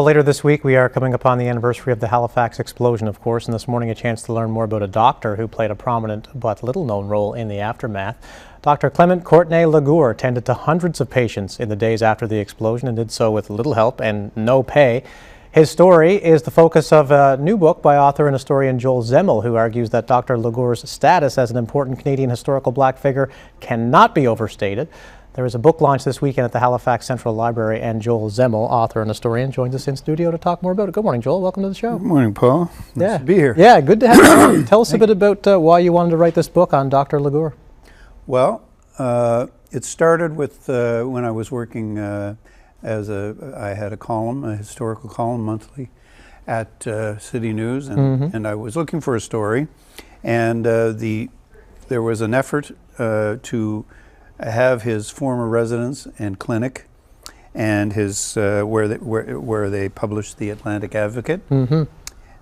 later this week we are coming upon the anniversary of the Halifax explosion, of course, and this morning a chance to learn more about a doctor who played a prominent but little-known role in the aftermath. Dr. Clement Courtenay Ligoure tended to hundreds of patients in the days after the explosion and did so with little help and no pay. His story is the focus of a new book by author and historian Joel Zemel, who argues that Dr. Ligoure's status as an important Canadian historical black figure cannot be overstated. There is a book launch this weekend at the Halifax Central Library, and Joel Zemel, author and historian, joins us in studio to talk more about it. Good morning, Joel. Welcome to the show. Good morning, Paul. Nice to be here. Yeah, good to have you. Tell us a bit about why you wanted to write this book on Dr. Ligoure. Well, it started with when I was working I had a column, a historical column monthly at City News, and I was looking for a story, and there was an effort to have his former residence and clinic and his where they published the Atlantic Advocate.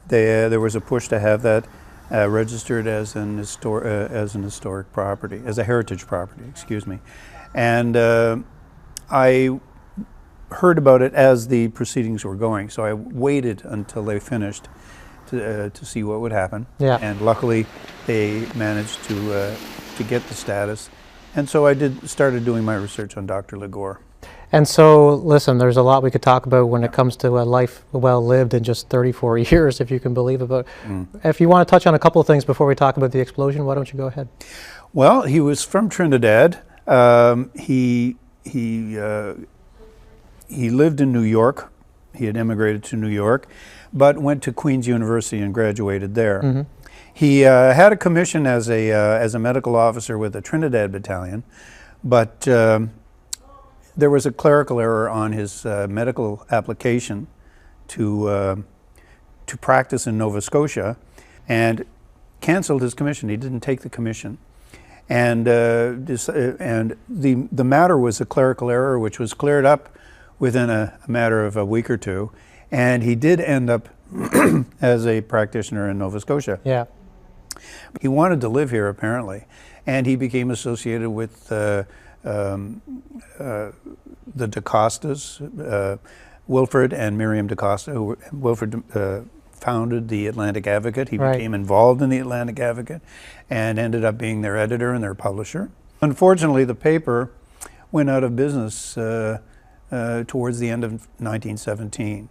There was a push to have that registered as an historic property, as a heritage property, excuse me. And I heard about it as the proceedings were going, so I waited until they finished to see what would happen. Yeah. And luckily they managed to get the status. And so I started doing my research on Dr. Ligoure. And so, listen, there's a lot we could talk about when it comes to a life well lived in just 34 years, if you can believe it. But if you want to touch on a couple of things before we talk about the explosion, why don't you go ahead? Well, he was from Trinidad. He lived in New York. He had immigrated to New York, but went to Queen's University and graduated there. He had a commission as a medical officer with the Trinidad Battalion, but there was a clerical error on his medical application to practice in Nova Scotia, and canceled his commission. He didn't take the commission, and the matter was a clerical error, which was cleared up within a matter of a week or two, and he did end up as a practitioner in Nova Scotia. Yeah. He wanted to live here, apparently, and he became associated with the DaCostas, Wilfred and Miriam DaCosta. Wilfred founded the Atlantic Advocate. He became involved in the Atlantic Advocate and ended up being their editor and their publisher. Unfortunately, the paper went out of business towards the end of 1917.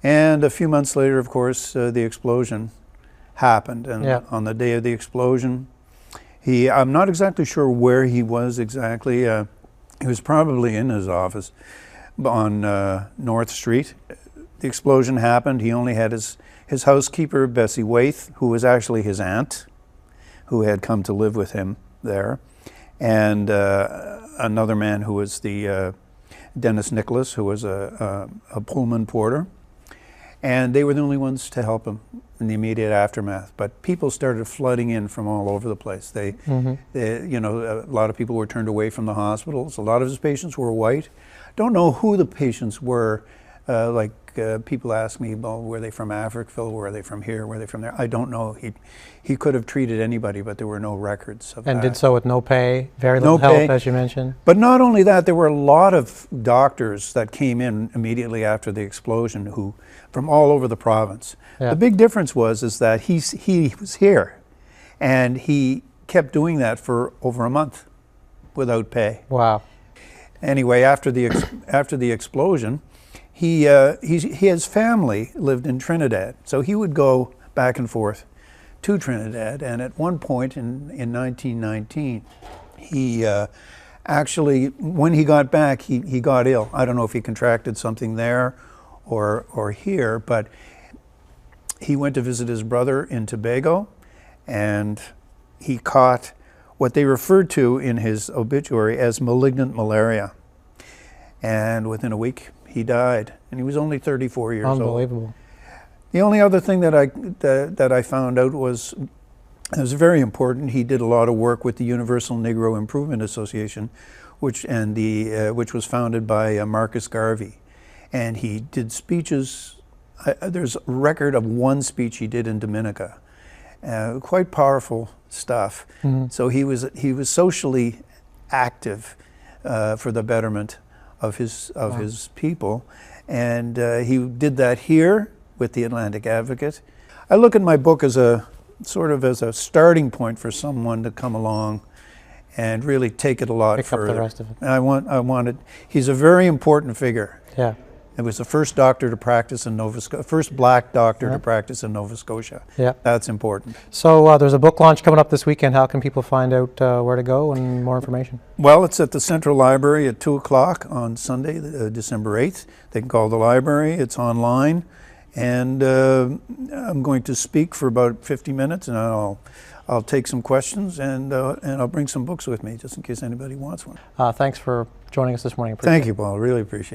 And a few months later, of course, the explosion happened. And on the day of the explosion, I'm not exactly sure where he was exactly. He was probably in his office on North Street. The explosion happened. He only had his housekeeper, Bessie Waith, who was actually his aunt, who had come to live with him there, and another man who was the Dennis Nicholas, who was a Pullman porter. And they were the only ones to help him in the immediate aftermath. But people started flooding in from all over the place. They, you know, a lot of people were turned away from the hospitals. A lot of his patients were white. Don't know who the patients were. People ask me, well, were they from Africville? Were they from here? Were they from there? I don't know. He could have treated anybody, but there were no records of that. And did so with no pay, very little help, as you mentioned. But not only that, there were a lot of doctors that came in immediately after the explosion who, from all over the province. Yeah. The big difference was that he was here, and he kept doing that for over a month without pay. Wow. Anyway, after the explosion, his family lived in Trinidad, so he would go back and forth to Trinidad. And at one point in 1919, he actually, when he got back, he got ill. I don't know if he contracted something there or here, but he went to visit his brother in Tobago, and he caught what they referred to in his obituary as malignant malaria. And within a week, he died, and he was only 34 years old. Unbelievable. The only other thing that I found out was, it was very important. He did a lot of work with the Universal Negro Improvement Association, which was founded by Marcus Garvey, and he did speeches. There's a record of one speech he did in Dominica. Quite powerful stuff. So he was socially active for the betterment of his people, And he did that here with the Atlantic Advocate. I look at my book as a sort of as a starting point for someone to come along and really take it a lot further. Pick up the rest of it. And I wanted, he's a very important figure. Yeah. It was the first doctor to practice in Nova Scotia, first black doctor to practice in Nova Scotia. Yeah. That's important. So there's a book launch coming up this weekend. How can people find out where to go and more information? Well, it's at the Central Library at 2 o'clock on Sunday, December 8th. They can call the library. It's online. And I'm going to speak for about 50 minutes, and I'll take some questions, and I'll bring some books with me, just in case anybody wants one. Thanks for joining us this morning. Thank you, Paul. Really appreciate it.